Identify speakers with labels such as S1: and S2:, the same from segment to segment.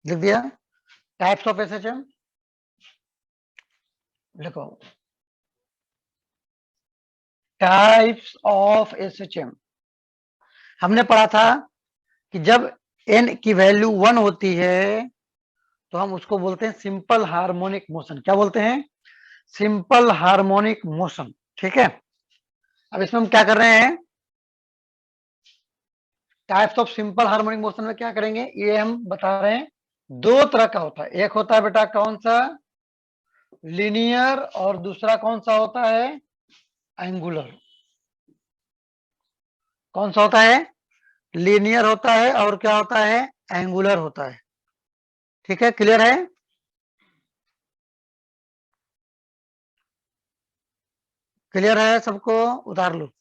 S1: लिख दिया। Types of SHM लिखो। टाइप्स ऑफ एसएचएम हमने पढ़ा था कि जब एन की वैल्यू 1 होती है तो हम उसको बोलते हैं सिंपल हार्मोनिक मोशन। क्या बोलते हैं? Simple harmonic motion. ठीक है। अब इसमें हम क्या कर रहे हैं? Types of simple harmonic motion में क्या करेंगे ये हम बता रहे हैं। दो तरह का होता है, एक होता है बेटा कौन सा? लीनियर, और दूसरा कौन सा होता है? एंगुलर। कौन सा होता है? लीनियर होता है, और क्या होता है? एंगुलर होता है। ठीक है, क्लियर है? क्लियर है सबको? उतार लो।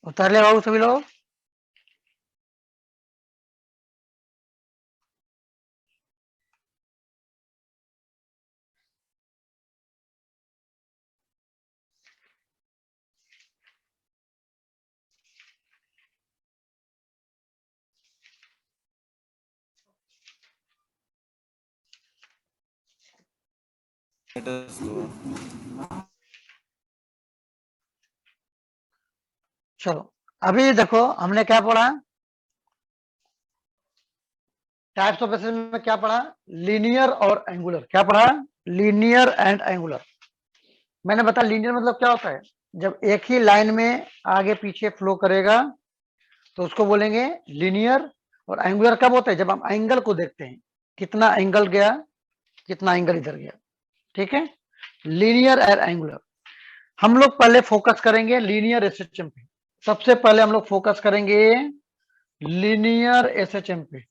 S1: उतार ले बाबू सभी लोग। चलो, अभी देखो हमने क्या पढ़ा। टाइप्स ऑफ एसिड में क्या पढ़ा? लीनियर और एंगुलर। क्या पढ़ा? Linear and angular. मैंने बताया लीनियर मतलब क्या होता है? जब एक ही लाइन में आगे पीछे फ्लो करेगा तो उसको बोलेंगे लीनियर। और एंगुलर कब होता है? जब हम एंगल को देखते हैं, कितना एंगल गया, कितना एंगल इधर गया। ठीक है, लीनियर और एंगुलर। हम लोग पहले फोकस करेंगे लीनियर एसएचएम पे। सबसे पहले हम लोग फोकस करेंगे लीनियर एसएचएम पे।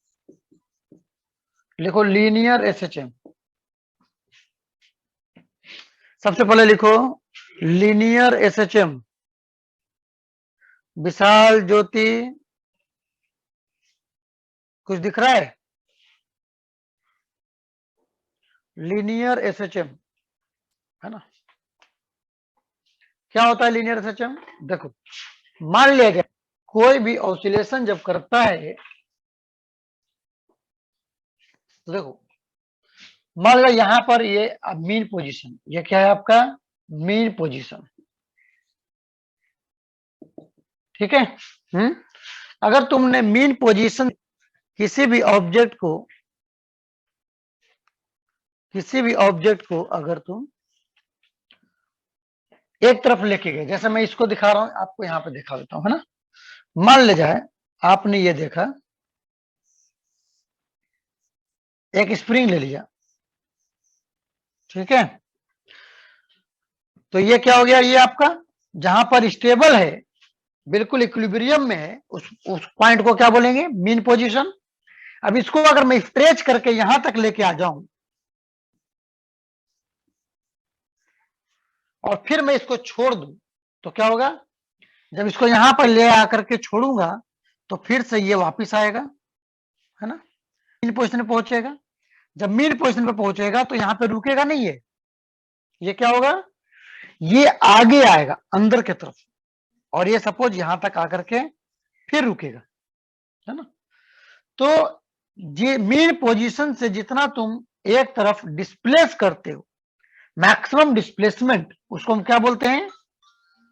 S1: लिखो लीनियर एसएचएम। सबसे पहले लिखो लीनियर एसएचएम। विशाल ज्योति, कुछ दिख रहा है? लीनियर एसएचएम है ना। क्या होता है लीनियर एसएचएम? देखो, मान लिया गया कोई भी ऑसिलेशन जब करता है तो देखो, मान लो यहां पर ये मीन पोजीशन, ये क्या है आपका? Mean position. ठीक है। हम्म अगर तुमने मीन पोजीशन किसी भी ऑब्जेक्ट को अगर तुम एक तरफ लेके गए, जैसे मैं इसको दिखा रहा हूं, आपको यहां पे दिखा देता हूं, है ना। मान ले जाए आपने ये देखा, एक स्प्रिंग ले लिया। ठीक है, तो ये क्या हो गया? ये आपका जहां पर स्टेबल है, बिल्कुल इक्विलिब्रियम में है, उस पॉइंट को क्या बोलेंगे? Mean position. अब इसको अगर मैं स्ट्रेच करके यहां तक लेके आ जाऊं और फिर मैं इसको छोड़ दूं तो क्या होगा? जब इसको यहां पर ले आकर के छोड़ूंगा तो फिर से ये वापिस आएगा, है ना। मीन पोजीशन पे पहुंचेगा। जब मीन पोजीशन पे पहुंचेगा तो यहां पे रुकेगा नहीं है, ये क्या होगा? ये आगे आएगा अंदर की तरफ, और ये सपोज यहां तक आकर के फिर रुकेगा, है ना। तो ये मीन पोजीशन से जितना तुम एक तरफ डिस्प्लेस करते हो, मैक्सिमम डिस्प्लेसमेंट, उसको हम क्या बोलते हैं?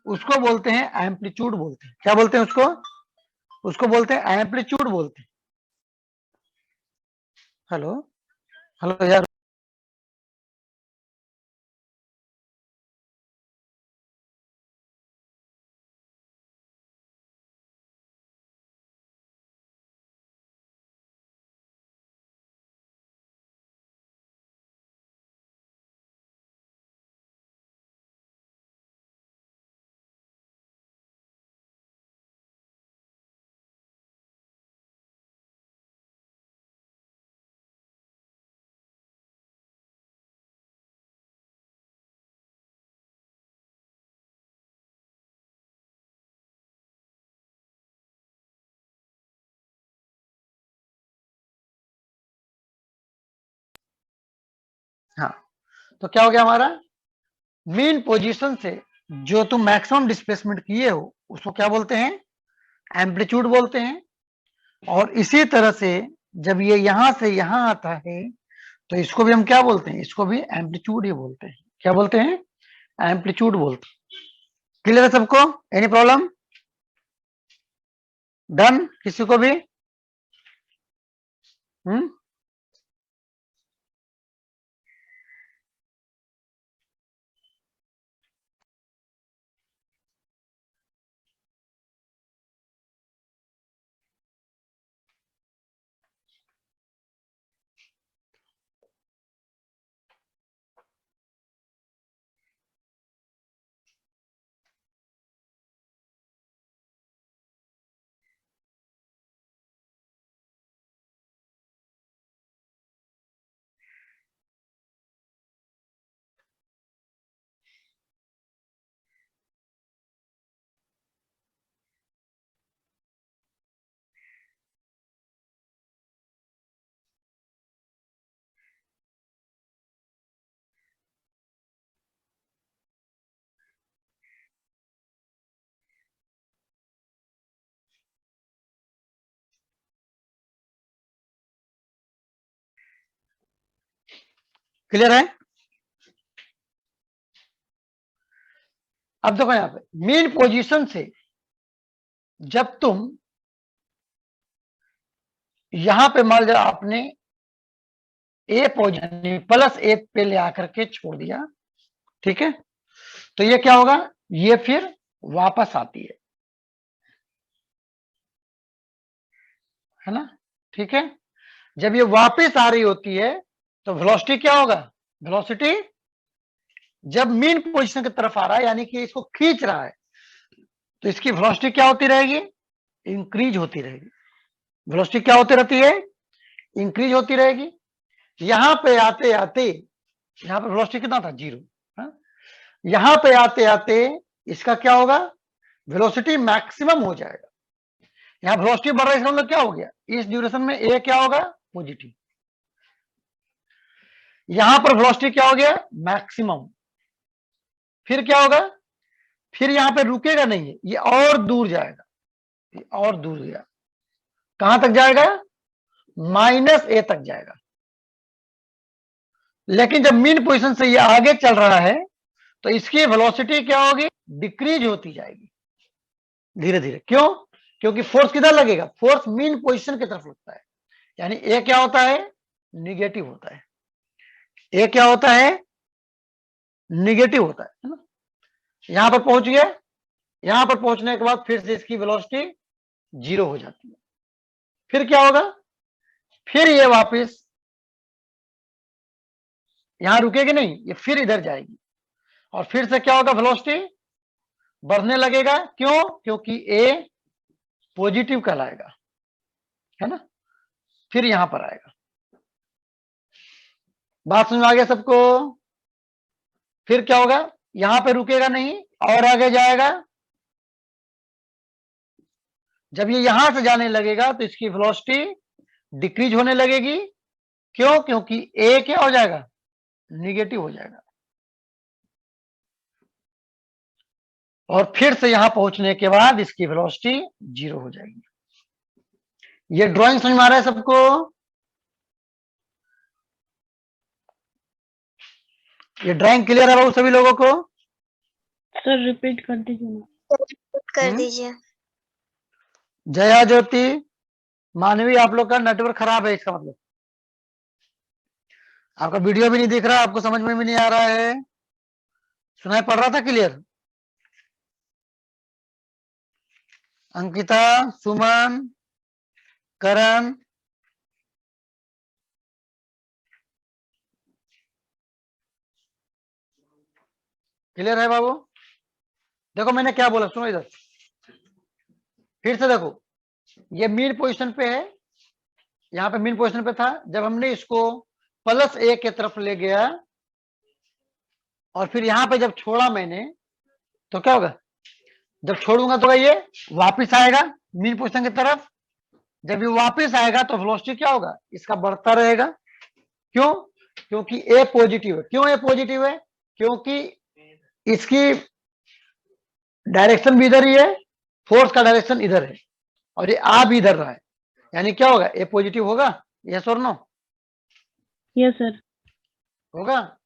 S1: उसको बोलते हैं एम्पलीट्यूड बोलते हैं। क्या बोलते हैं उसको? उसको बोलते हैं एम्पलीट्यूड बोलते हैं। हेलो, हेलो यार। हाँ, तो क्या हो गया हमारा, मीन पोजीशन से जो तुम मैक्सिमम डिस्प्लेसमेंट किए हो उसको क्या बोलते हैं, एम्पलीट्यूड बोलते हैं। और इसी तरह से जब ये यहां से यहां आता है तो इसको भी हम क्या बोलते हैं, इसको भी एम्पलीट्यूड ही बोलते हैं। क्या बोलते हैं, एम्पलीट्यूड बोलते हैं। क्लियर है सबको, एनी प्रॉब्लम, डन किसी को भी? हम्म, क्लियर है? अब देखो यहां पे मेन पोजीशन से जब तुम यहां पे मान लो आपने ए पोजीशन प्लस ए पे ले आकर के छोड़ दिया, ठीक है, तो ये क्या होगा, ये फिर वापस आती है ना, ठीक है। जब ये वापस आ रही होती है तो वेलोसिटी क्या होगा, वेलोसिटी जब मीन पोजीशन की तरफ आ रहा है यानी कि इसको खींच रहा है तो इसकी वेलोसिटी क्या होती रहेगी, इंक्रीज होती रहेगी। वेलोसिटी क्या होती रहती है, इंक्रीज होती रहेगी। यहां पे आते आते, यहां पे वेलोसिटी कितना था, 0, हाँ? यहां पे आते आते इसका क्या होगा, वेलोसिटी मैक्सिमम हो जाएगा। यहां वेलोसिटी बढ़ रहा है, इसका मतलब क्या हो गया, इस ड्यूरेशन में ए क्या होगा, पॉजिटिव। यहां पर वेलोसिटी क्या हो गया, मैक्सिमम। फिर क्या होगा, फिर यहां पे रुकेगा नहीं है, ये और दूर जाएगा, ये और दूर गया, कहां तक जाएगा, -a तक जाएगा। लेकिन जब मीन पोजीशन से ये आगे चल रहा है तो इसकी वेलोसिटी क्या होगी, डिक्रीज होती जाएगी धीरे धीरे। क्यों, क्योंकि फोर्स किधर लगेगा, फोर्स मीन पोजीशन की तरफ लगता है, यानी ए क्या होता है, निगेटिव होता है। ए क्या होता है, निगेटिव होता है ना। यहां पर पहुंच गया, यहां पर पहुंचने के बाद फिर से इसकी वेलोसिटी 0 हो जाती है। फिर क्या होगा, फिर ये वापस यहां रुकेगी नहीं, ये फिर इधर जाएगी और फिर से क्या होगा, वेलोसिटी बढ़ने लगेगा। क्यों, क्योंकि ए पॉजिटिव कहलाएगा, है ना। फिर यहां पर आएगा, बात समझ में आ गया सबको। फिर क्या होगा, यहां पे रुकेगा नहीं और आगे जाएगा। जब ये यहां से जाने लगेगा तो इसकी वेलोसिटी डिक्रीज होने लगेगी। क्यों, क्योंकि ए क्या हो जाएगा, निगेटिव हो जाएगा। और फिर से यहां पहुंचने के बाद इसकी वेलोसिटी 0 हो जाएगी। ये ड्राइंग समझ में आ रहा है सबको, ये ड्राइंग क्लियर है बाबू सभी लोगों को?
S2: सर रिपीट कर दीजिए ना।
S3: कर दीजिए।
S1: जया ज्योति मानवी, आप लोग का नेटवर्क खराब है, इसका मतलब आपका वीडियो भी नहीं दिख रहा, आपको समझ में भी नहीं आ रहा है, सुनाई पड़ रहा था क्लियर? अंकिता, सुमन, करण, क्लियर है बाबू? देखो मैंने क्या बोला, सुनो इधर फिर से देखो, ये मीन पोजीशन पे है, यहां पे मीन पोजीशन पे था। जब हमने इसको +a के तरफ ले गया और फिर यहां पे जब छोड़ा मैंने तो क्या होगा, जब छोड़ूंगा तो ये वापस आएगा मीन पोजीशन की तरफ। जब ये वापस आएगा तो वेलोसिटी क्या होगा, इसका बढ़ता रहेगा। क्यों, क्योंकि ए पॉजिटिव है। क्यों ए पॉजिटिव है? क्योंकि इसकी डायरेक्शन भी इधर ही है, फोर्स का डायरेक्शन इधर है और ये आ भी इधर रहा है, यानी क्या होगा? ए पॉजिटिव होगा। यस और नो?
S2: Yes sir.
S1: होगा।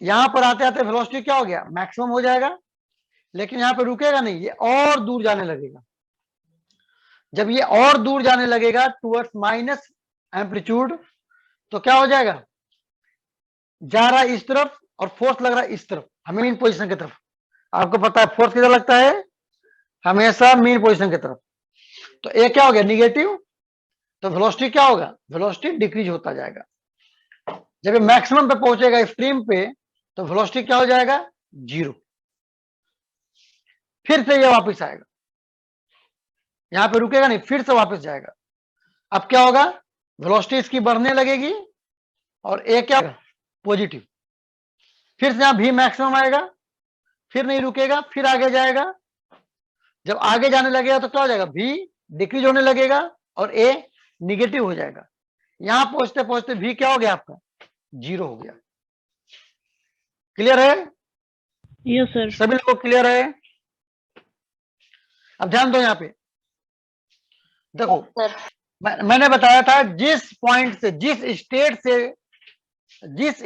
S1: यहां पर आते आते वेलोसिटी क्या हो गया? मैक्सिमम हो जाएगा, लेकिन यहां पे रुकेगा नहीं, ये और दूर जाने लगेगा। जब ये और दूर जाने लगेगा टुवर्ड्स माइनस एम्पलीट्यूड, तो क्या हो जाएगा? जा रहा है इस तरफ और फोर्स लग रहा है इस तरफ, हमें मीन पोजीशन की तरफ। आपको पता है फोर्स किधर लगता है? हमेशा मीन पोजीशन की तरफ। तो ए क्या हो गया? निगेटिव। तो वेलोसिटी क्या होगा? वेलोसिटी डिक्रीज होता जाएगा। जब ये मैक्सिमम पे पहुंचेगा एक्सट्रीम पे, तो वेलोसिटी क्या हो जाएगा? 0। फिर से ये वापस आएगा, यहां पे रुकेगा नहीं, फिर से वापस जाएगा। अब क्या होगा? वेलोसिटी इसकी बढ़ने लगेगी और ए क्या होगा? पॉजिटिव। फिर से यहां भी मैक्सिमम आएगा, फिर नहीं रुकेगा, फिर आगे जाएगा। जब आगे जाने लगेगा तो क्या हो जाएगा? भी डिक्रीज होने लगेगा और ए निगेटिव हो जाएगा। यहां पहुंचते पहुंचते भी क्या हो गया आपका? 0 हो गया। क्लियर है?
S2: Yes sir.
S1: सभी लोगों को क्लियर है? अब ध्यान दो, यहां पे देखो, मैंने बताया था जिस पॉइंट से, जिस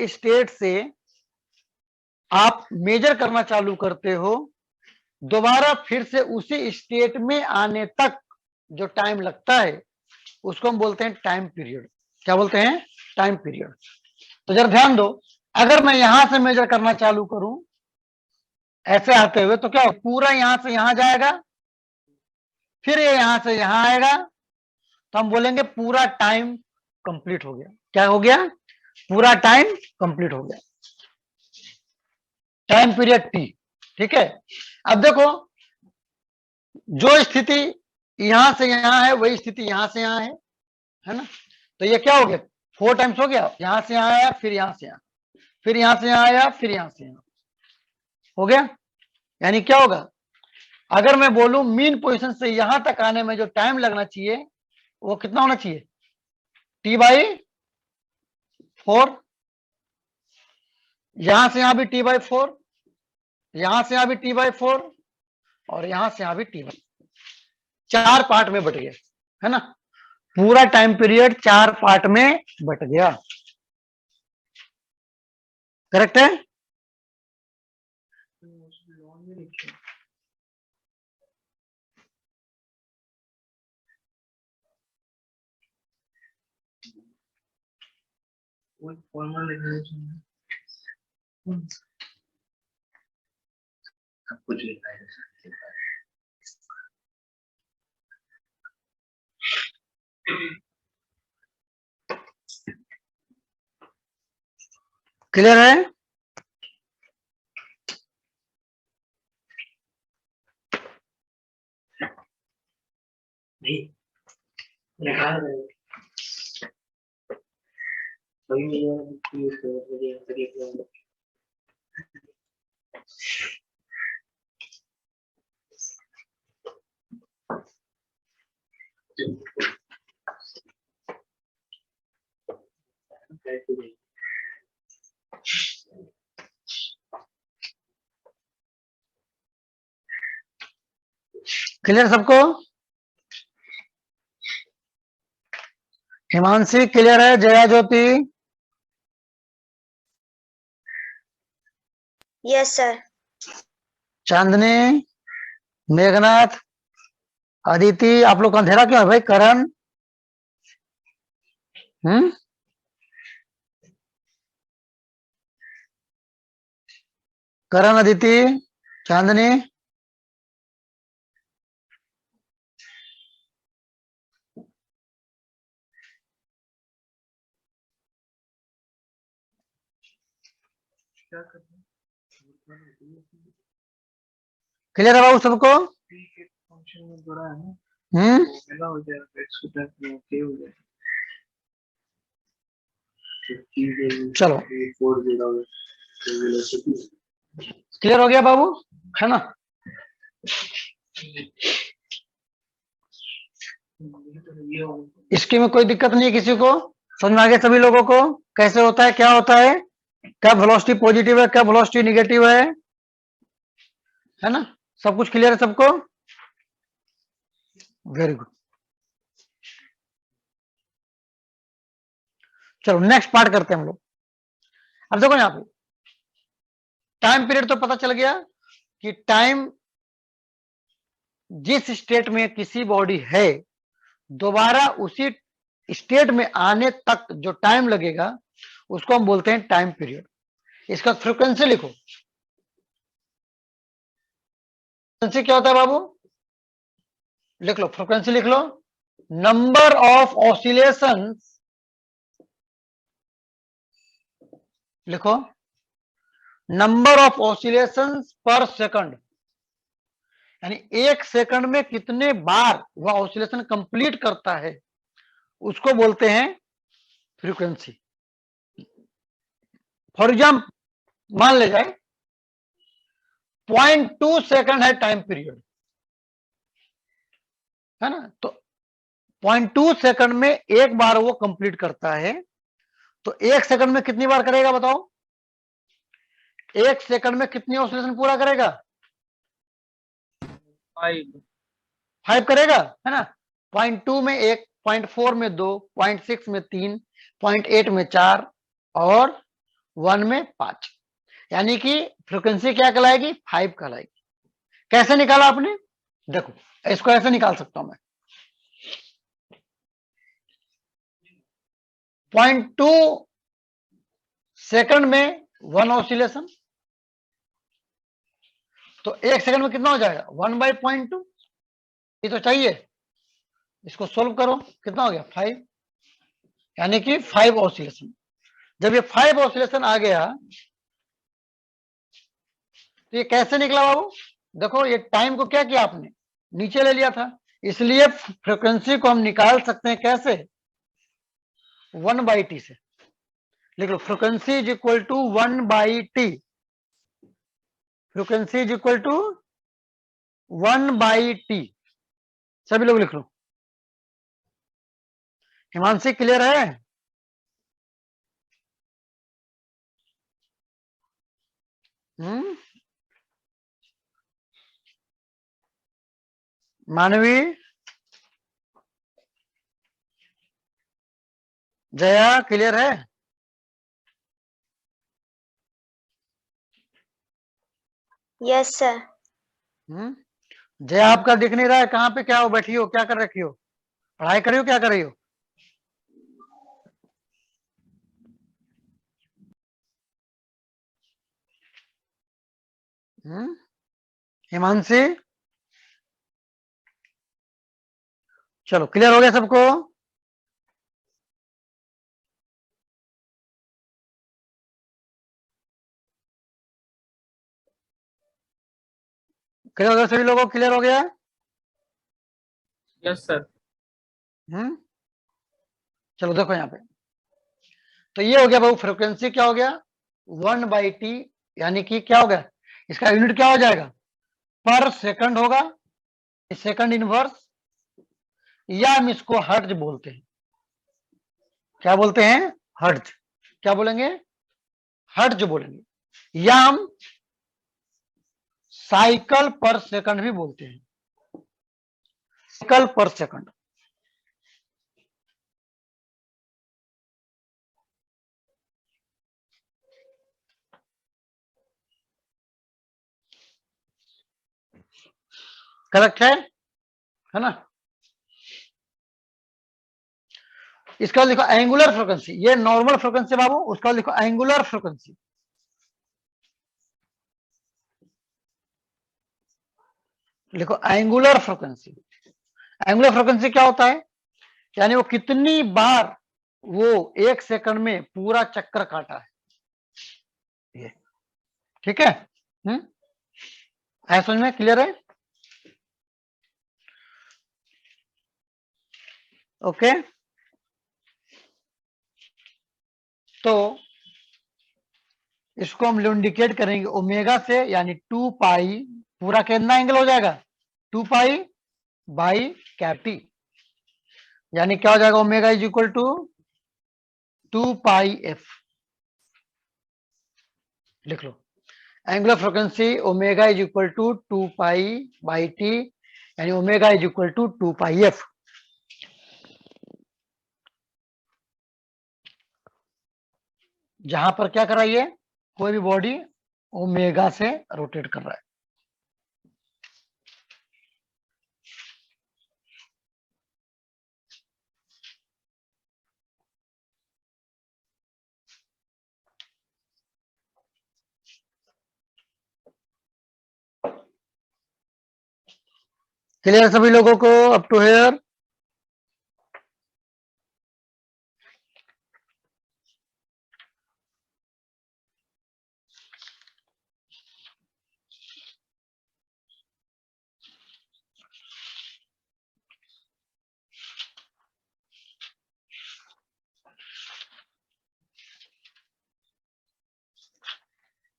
S1: स्टेट से आप मेजर करना चालू करते हो, दोबारा फिर से उसी स्टेट में आने तक जो टाइम लगता है उसको हम बोलते हैं टाइम पीरियड। क्या बोलते हैं? Time period. तो जरा ध्यान दो, अगर मैं यहां से मेजर करना चालू करूं ऐसे आते हुए, तो क्या हो? पूरा यहां से यहां जाएगा, फिर ये यहां से यहां आएगा, तो हम बोलेंगे पूरा टाइम कंप्लीट हो गया। क्या हो गया? पूरा टाइम कंप्लीट हो गया, टाइम पीरियड टी। ठीक है। अब देखो, जो स्थिति यहां से यहां है वही स्थिति यहां से यहां है ना? तो ये क्या हो गया? 4 टाइम्स हो गया। यहां से यहां आया, फिर यहां से यहां, फिर यहां से यहां आया, फिर यहां से यहां हो गया। यानी क्या होगा? अगर मैं बोलूं मीन पोजीशन से यहां तक आने में जो टाइम लगना चाहिए वो कितना होना चाहिए? T/4। यहां से यहां भी T/4, यहां से यहां भी T/4 और यहां से यहां भी T/4। 4 पार्ट में बट गया, है ना? पूरा टाइम पीरियड 4 पार्ट में बट गया। करेक्ट है?
S3: कुछ लिखा है।
S1: क्लियर है?
S3: नहीं लिखा है।
S1: क्लियर सबको? हिमांशी क्लियर है? जया ज्योति?
S4: Yes sir.
S1: चांदनी, मेघनाथ, अदिति, आप लोग का अंधेरा क्यों है भाई? करण, करण, अदिति, चांदनी, क्लियर है बाबू सबको?
S3: फंक्शन में बड़ा है ना,
S1: हम्म,
S3: हो जाएगा एक्स हो जाएगा।
S1: चलो क्लियर हो गया बाबू, है ना? इसके में कोई दिक्कत नहीं है किसी को? समझ में आ गया सभी लोगों को कैसे होता है, क्या होता है, कब वेलोसिटी पॉजिटिव है, कब वेलोसिटी निगेटिव है ना? सब कुछ क्लियर है सबको? Very good. चलो नेक्स्ट पार्ट करते हैं हम लोग। अब देखो यहां पे टाइम पीरियड तो पता चल गया कि टाइम जिस स्टेट में किसी बॉडी है दोबारा उसी स्टेट में आने तक जो टाइम लगेगा उसको हम बोलते हैं टाइम पीरियड। इसका फ्रीक्वेंसी लिखो। फ्रीक्वेंसी क्या होता है बाबू? लिख लो, फ्रीक्वेंसी लिख लो। नंबर ऑफ ऑसिलेशन, लिखो नंबर ऑफ ऑसिलेशन पर सेकंड, यानी एक सेकंड में कितने बार वह ऑसिलेशन कंप्लीट करता है उसको बोलते हैं फ्रीक्वेंसी। फॉर एग्जाम्पल मान ले जाए 0.2 सेकंड है टाइम पीरियड, है ना? तो 0.2 सेकंड में एक बार वो कंप्लीट करता है, तो एक सेकंड में कितनी बार करेगा बताओ? एक सेकंड में कितनी ऑसिलेशन पूरा करेगा? 5 करेगा, है ना? 0.2 में 1, 0.4 में 2, 0.6 में 3, 0.8 में 4 और 1 में 5, यानी कि फ्रीक्वेंसी क्या कहलाएगी? 5 कहलाएगी। कैसे निकाला आपने? देखो इसको ऐसे निकाल सकता हूं मैं, 0.2 सेकंड में 1 ऑसिलेशन, तो एक सेकंड में कितना हो जाएगा? 1/0.2। ये तो चाहिए, इसको सोल्व करो, कितना हो गया? 5, यानी कि 5 ऑसिलेशन। जब ये 5 ऑसिलेशन आ गया तो ये कैसे निकला बाबू? देखो ये टाइम को क्या किया आपने? नीचे ले लिया था, इसलिए फ्रीक्वेंसी को हम निकाल सकते हैं कैसे? 1/t से। लिख लो, frequency is equal to 1/t। Frequency is equal to 1/t। सभी लोग लिख लो। हिमांशी क्लियर है? मानवी, जया क्लियर है?
S4: Yes sir.
S1: जया आपका दिख नहीं रहा है, कहाँ पे क्या हो, बैठी हो, क्या कर रखी हो? पढ़ाई कर रही हो, क्या कर रही हो? हिमांशी, चलो क्लियर हो गया सबको? क्लियर हो गया सभी लोगों को? क्लियर हो गया?
S3: Yes sir.
S1: चलो देखो यहाँ पे, तो ये हो गया बाबू, फ्रीक्वेंसी क्या हो गया? 1/t, यानी कि क्या हो गया? इसका यूनिट क्या हो जाएगा? पर सेकंड होगा, सेकंड इनवर्स, या हम इसको हर्ट्ज बोलते हैं। क्या बोलते हैं? हर्ट्ज। क्या बोलेंगे? हर्ट्ज बोलेंगे, या हम साइकिल पर सेकंड भी बोलते हैं, साइकिल पर सेकंड। करेक्ट है ना? इसका लिखो एंगुलर फ्रीक्वेंसी, ये नॉर्मल फ्रीक्वेंसी बाबू, उसका लिखो एंगुलर फ्रीक्वेंसी। लिखो एंगुलर फ्रीक्वेंसी। एंगुलर फ्रीक्वेंसी क्या होता है? यानी वो कितनी बार वो एक सेकंड में पूरा चक्कर काटा है, ये ठीक है? समझ में क्लियर है? ओके, तो इसको हम इंडिकेट करेंगे ओमेगा से, यानी 2π, पूरा कितना एंगल हो जाएगा? 2π/कैप टी, यानी क्या हो जाएगा? Omega is equal to 2 pi F, लिख लो। Angular frequency omega is equal to 2 pi by T, यानी omega is equal to 2 pi F. जहां पर क्या कर रही है, कोई भी बॉडी ओमेगा से रोटेट कर रहा है। क्लियर सभी लोगों को अप टू हेयर?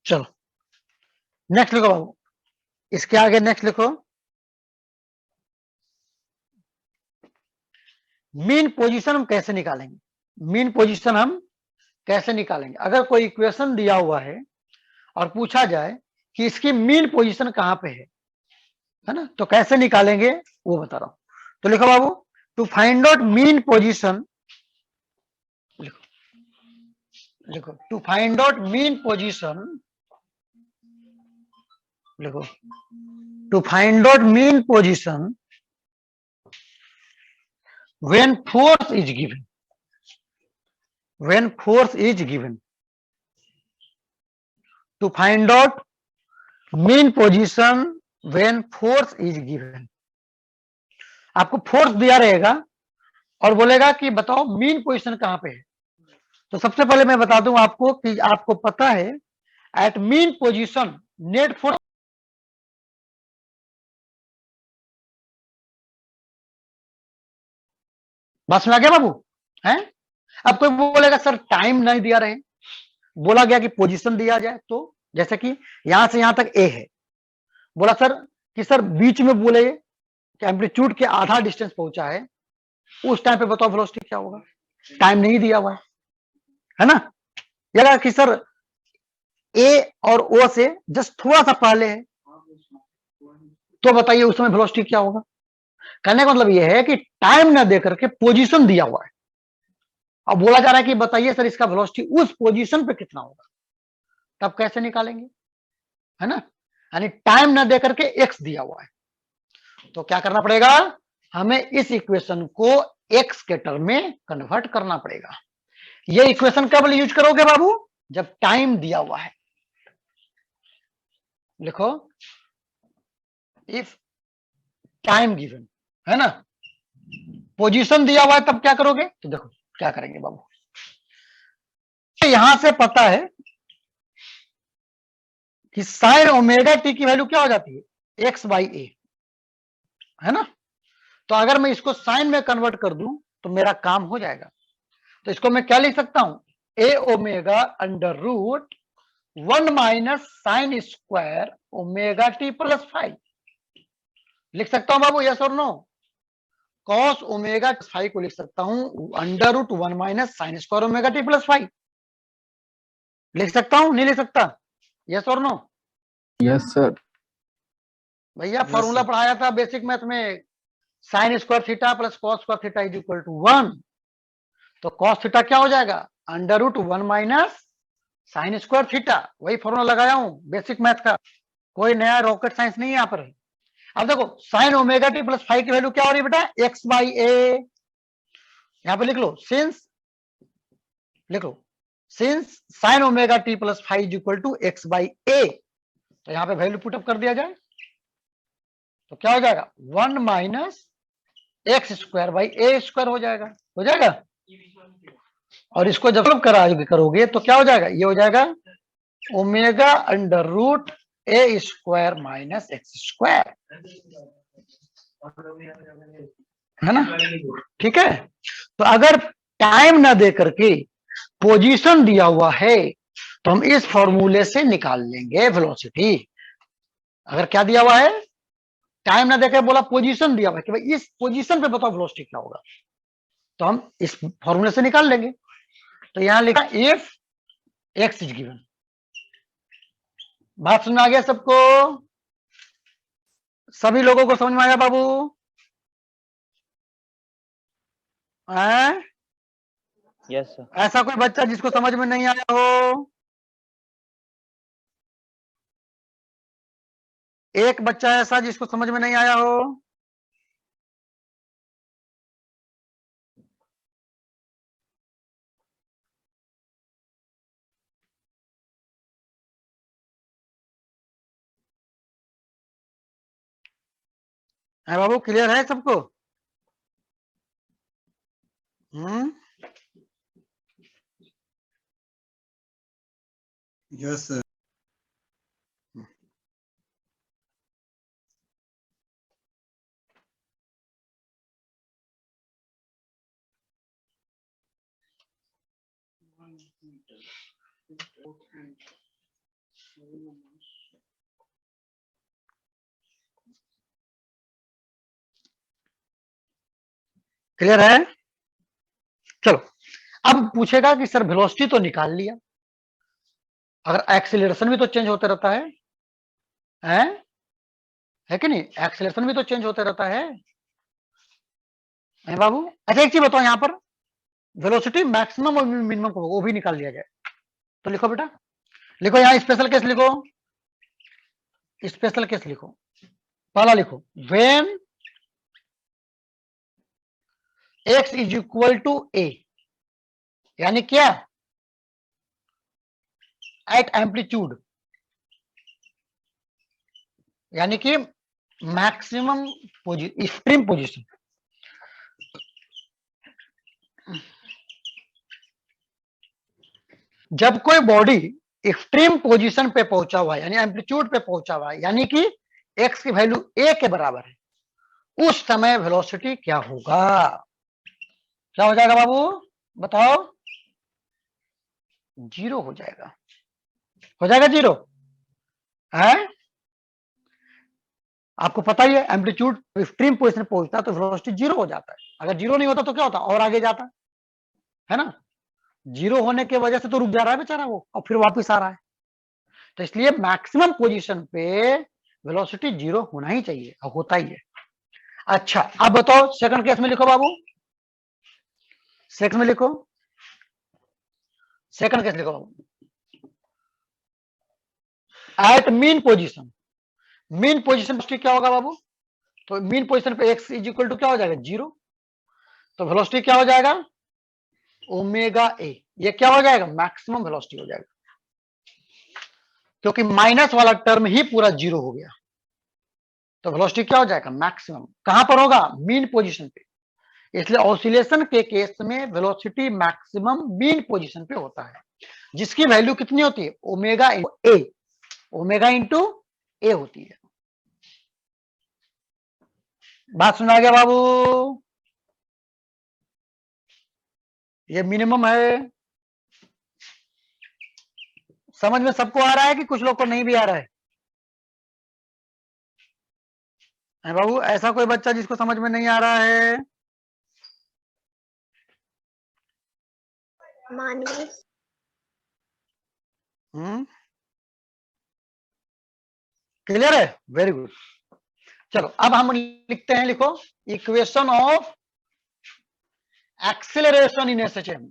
S1: चलो नेक्स्ट लिखो बाबू, इसके आगे नेक्स्ट लिखो, मीन पोजीशन हम कैसे निकालेंगे। मीन पोजीशन हम कैसे निकालेंगे, अगर कोई इक्वेशन दिया हुआ है और पूछा जाए कि इसकी मीन पोजीशन कहां पे है ना, तो कैसे निकालेंगे वो बता रहा हूं। तो लिखो बाबू, to find out mean position, लिखो to find out mean position, लिखो to find out mean position when force is given, when force is given, to find out mean position when force is given। आपको force दिया रहेगा और बोलेगा कि बताओ mean position कहां पे है। तो सबसे पहले मैं बता दूं आपको कि आपको पता है at mean position net force, बस में आ गया बाबू है। अब कोई बोलेगा सर टाइम नहीं दिया रहे, बोला गया कि पोजीशन दिया जाए, तो जैसे कि यहां से यहां तक ए है, बोला सर कि सर बीच में बोले कि एम्पलीट्यूड के आधा डिस्टेंस पहुंचा है, उस टाइम पे बताओ वेलोसिटी क्या होगा, टाइम नहीं दिया हुआ है ना। या कि सर ए और ओ से जस्ट थोड़ा सा पहले है, तो बताइए उस समय वेलोसिटी क्या होगा। कहने का मतलब यह है कि टाइम ना दे करके पोजीशन दिया हुआ है, अब बोला जा रहा है कि बताइए सर इसका वेलोसिटी उस पोजीशन पे कितना होगा, तब कैसे निकालेंगे, है ना। यानी टाइम ना दे करके एक्स दिया हुआ है, तो क्या करना पड़ेगा, हमें इस इक्वेशन को एक्स के टर्म में कन्वर्ट करना पड़ेगा। ये इक्वेशन कब यूज करोगे बाबू, जब टाइम दिया हुआ है। लिखो इफ टाइम गिवन, है ना, पोजीशन दिया हुआ है, तब क्या करोगे, तो देखो क्या करेंगे बाबू। यहां से पता है कि साइन ओमेगा टी की वैल्यू क्या हो जाती है, एक्स बाई ए, है ना। तो अगर मैं इसको साइन में कन्वर्ट कर दूं तो मेरा काम हो जाएगा। तो इसको मैं क्या लिख सकता हूं, A omega under root 1 minus sine square omega T plus 5 लिख सकता हूं बाबू, यस और नो। कॉस ओमेगा 5 को लिख सकता हूं under root 1 minus sine square omega T plus 5 लिख सकता हूं, नहीं लिख सकता, यस और नो।
S5: Yes sir.
S1: भैया फॉर्मूला पढ़ाया था बेसिक मैथ में, sine square theta plus cos square theta is equal to 1। तो कॉस थीटा क्या हो जाएगा, under root 1 minus sine square theta, वही फॉर्मूला लगाया हूं बेसिक मैथ का, कोई नया रॉकेट साइंस नहीं है यहाँ पर। अब देखो साइन ओमेगा टी प्लस 5 की वैल्यू क्या हो रही है बेटा, एक्स बाई ए। यहां पे लिख लो सिंस, लिख लो since sine omega T plus 5 is equal to X by A, तो यहां पे वैल्यू पुटअप कर दिया जाए तो क्या हो जाएगा, 1 minus x square by A square हो जाएगा। और इसको जब करोगे तो क्या हो जाएगा, ये हो जाएगा ओमेगा अंडर रूट ए स्क्वायर माइनस एक्स स्क्वायर, है ना। ठीक है, तो अगर टाइम ना दे करके पोजीशन दिया हुआ है तो हम इस फॉर्मूले से निकाल लेंगे वेलोसिटी। अगर क्या दिया हुआ है, टाइम ना देकर बोला पोजीशन दिया हुआ है कि भाई इस पोजीशन पे बताओ वेलोसिटी क्या होगा, तो हम इस फॉर्मूले से निकाल लेंगे। तो यहां लिखा इफ एक्स इज गिवन। बात सुनना आ गया सबको? सभी लोगों को समझ में आया बाबू? हैं?
S5: Yes sir.
S1: ऐसा कोई बच्चा जिसको समझ में नहीं आया हो? एक बच्चा ऐसा जिसको समझ में नहीं आया हो? है बाबू? क्लियर है सबको?
S6: Yes sir.
S1: क्लियर है? चलो, अब पूछेगा कि सर वेलोसिटी तो निकाल लिया, अगर एक्सीलरेशन भी तो चेंज होते रहता है कि नहीं? एक्सीलरेशन भी तो चेंज होते रहता है बाबू? अच्छा, एक चीज बताओ, यहां पर वेलोसिटी मैक्सिमम और मिनिमम को वो भी निकाल लिया जाए तो लिखो बेटा, लिखो यहां स्पेशल केस लिखो, स्पेशल केस लिखो। पहला लिखो when x is equal to A, यानी क्या? एट एम्पलीट्यूड, यानी कि मैक्सिमम एक्सट्रीम पोजीशन। जब कोई बॉडी एक्सट्रीम पोजीशन पे पहुंचा हुआ है, यानी एम्पलीट्यूड पे पहुंचा हुआ है, यानी कि x की वैल्यू a के बराबर है, उस समय वेलोसिटी क्या होगा? क्या हो जाएगा बाबू? बताओ। जीरो हो जाएगा। हो जाएगा जीरो है? आपको पता ही है, एम्पलीट्यूड एक्सट्रीम पोजीशन पहुंचता है तो वेलोसिटी जीरो हो जाता है। अगर जीरो नहीं होता तो क्या होता? और आगे जाता है ना? जीरो होने की वजह से तो रुक जा रहा है बेचारा वो, और फिर वापस आ रहा है। तो इसलिए मैक्सिमम पोजीशन पे वेलोसिटी जीरो होना ही चाहिए, और होता ही है। अच्छा, अब बताओ सेकंड केस में लिखो बाबू, सेकंड में लिखो, सेकंड केस लिखो बाबू। At mean position, mean position क्या होगा बाबू? तो मीन पोजीशन पे x इज इक्वल टू क्या हो जाएगा? जीरो। तो वेलोसिटी क्या हो जाएगा? Omega A. ये क्या हो जाएगा? मैक्सिमम वेलोसिटी हो जाएगा, क्योंकि माइनस वाला टर्म ही पूरा जीरो हो गया। तो वेलोसिटी क्या हो जाएगा? मैक्सिमम। कहां पर होगा? मीन पोजीशन पे। इसलिए ऑसिलेशन के केस में वेलोसिटी मैक्सिमम मीन पोजीशन पे होता है, जिसकी वैल्यू कितनी होती है? ओमेगा इंटू ए, ओमेगा इंटू ए होती है। बात सुना गया बाबू? ये मिनिमम है। समझ में सबको आ रहा है कि कुछ लोग को नहीं भी आ रहा है? बाबू, ऐसा कोई बच्चा जिसको समझ में नहीं आ रहा है?
S4: मानवी।
S1: क्लियर है? Very good. चलो, अब हम लिखते हैं, लिखो equation of acceleration in SHM.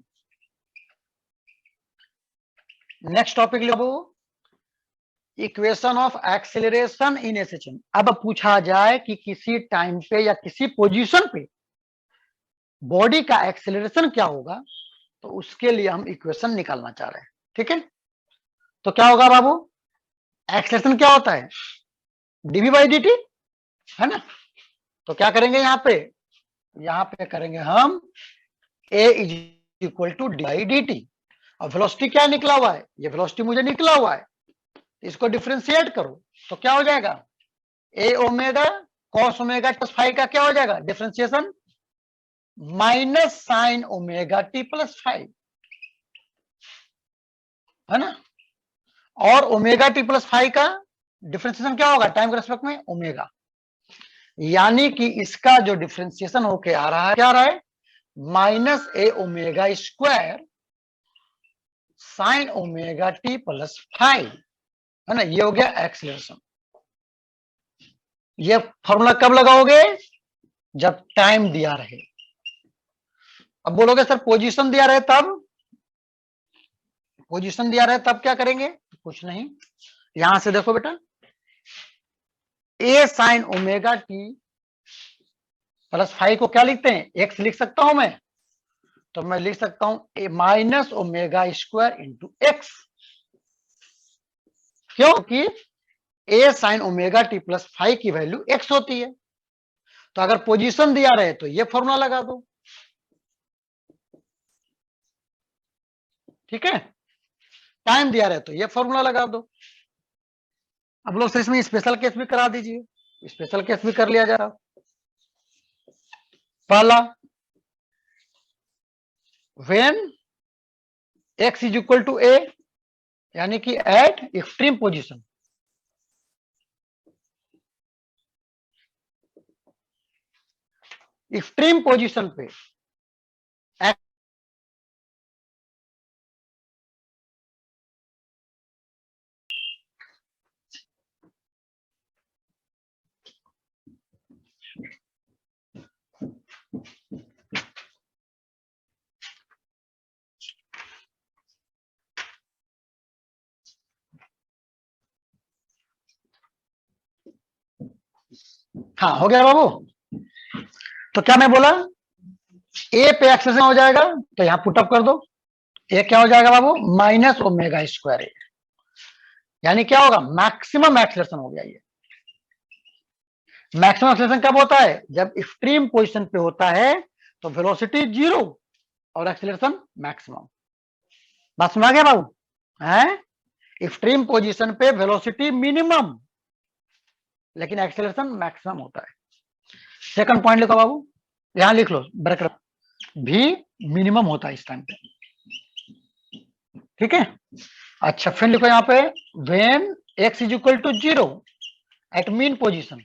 S1: Next topic लिखो, equation of acceleration in SHM. अब पूछा जाए कि किसी टाइम पे या किसी पोजीशन पे बॉडी का एक्सेलरेशन क्या होगा, तो उसके लिए हम इक्वेशन निकालना चाह रहे हैं। ठीक है? तो क्या होगा बाबू? एक्सेलरेशन क्या होता है? डीवी बाई डी टी, है ना? तो क्या करेंगे यहां पे करेंगे हम A is equal to D by D T. और वेलोसिटी क्या निकला हुआ है? ये वेलोसिटी मुझे निकला हुआ है, इसको डिफरेंशिएट करो तो क्या हो जाएगा? A omega cos omega plus five का क्या हो जाएगा? Differentiation minus sine omega T plus five, है ना? और ओमेगा टी प्लस फाइव का डिफरेंशिएशन क्या होगा? टाइम के रेस्पेक्ट में ओमेगा। यानी कि इसका जो डिफरेंशिएशन होके आ रहा है, क्या आ रहा है? Minus A omega square sine omega T plus five, है ना, ये हो गया एक्सीलरेशन। ये फॉर्मूला कब लगाओगे? जब टाइम दिया रहे। अब बोलोगे सर पोजीशन दिया रहे तब? पोजीशन दिया रहे तब क्या करेंगे? कुछ नहीं, यहां से देखो बेटा, A sine omega T plus five को क्या लिखते हैं? एक्स लिख सकता हूं मैं, तो मैं लिख सकता हूं A minus omega square into X. क्योंकि A sine omega T plus five की वैल्यू एक्स होती है। तो अगर पोजीशन दिया रहे तो ये फॉर्मूला लगा दो, ठीक है। टाइम दिया रहे तो ये फॉर्मूला लगा दो। अब लोग इसमें स्पेशल केस भी करा दीजिए, स्पेशल केस भी कर लिया जा रहा। पहला, when x is equal to a, यानी कि at extreme position. Extreme position पे हाँ हो गया बाबू। तो क्या मैं बोला, ए पे एक्सेलेरेशन हो जाएगा, तो यहां पुटअप कर दो। ए क्या हो जाएगा बाबू? माइनस ओमेगा स्क्वायर ए, यानी क्या होगा? मैक्सिमम एक्सेलेरेशन हो गया। ये मैक्सिमम एक्सेलेरेशन कब होता है? जब एक्सट्रीम पोजीशन पे होता है तो वेलोसिटी जीरो और एक्सेलेरेशन मैक्सिमम। बात सुना गया बाबू? है, एक्सट्रीम पोजीशन पे वेलोसिटी मिनिमम लेकिन एक्सेलरेशन मैक्सिमम होता है। सेकंड पॉइंट लिखो बाबू, यहां लिख लो ब्रैकेट, भी मिनिमम होता है इस टाइम पे, ठीक है। अच्छा फिर लिखो यहाँ पे, when x is equal to zero at mean position.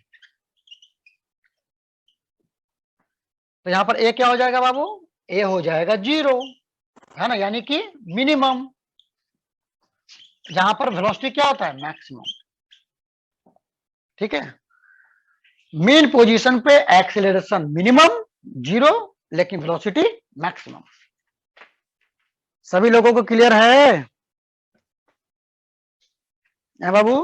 S1: तो यहां पर a क्या हो जाएगा बाबू? a हो जाएगा जीरो, है ना, यानी कि मिनिमम। जहां पर वेलोसिटी क्या होता है? मैक्सिमम, ठीक है। मीन पोजीशन पे एक्सेलरेशन मिनिमम जीरो लेकिन वेलोसिटी मैक्सिमम। सभी लोगों को क्लियर है बाबू?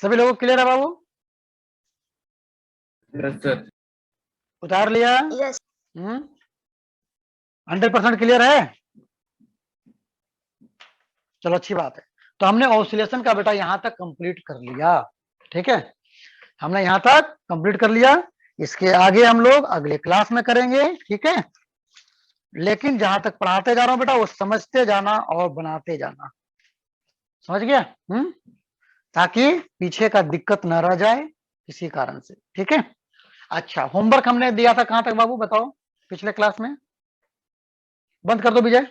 S1: सभी लोगों को क्लियर है बाबू? उतार लिया?
S4: Yes.
S1: 100% क्लियर है? चलो अच्छी बात है। तो हमने ऑसिलेशन का बेटा यहां तक कंप्लीट कर लिया, ठीक है। हमने यहां तक कंप्लीट कर लिया, इसके आगे हम लोग अगले क्लास में करेंगे, ठीक है। लेकिन जहां तक पढ़ाते जा रहा हूं बेटा वो समझते जाना और बनाते जाना, समझ गया? ताकि पीछे का दिक्कत न रह जाए किसी कारण से, ठीक है। अच्छा होमवर्क हमने दिया था कहां तक बाबू बताओ पिछले क्लास में? बंद कर दो विजय।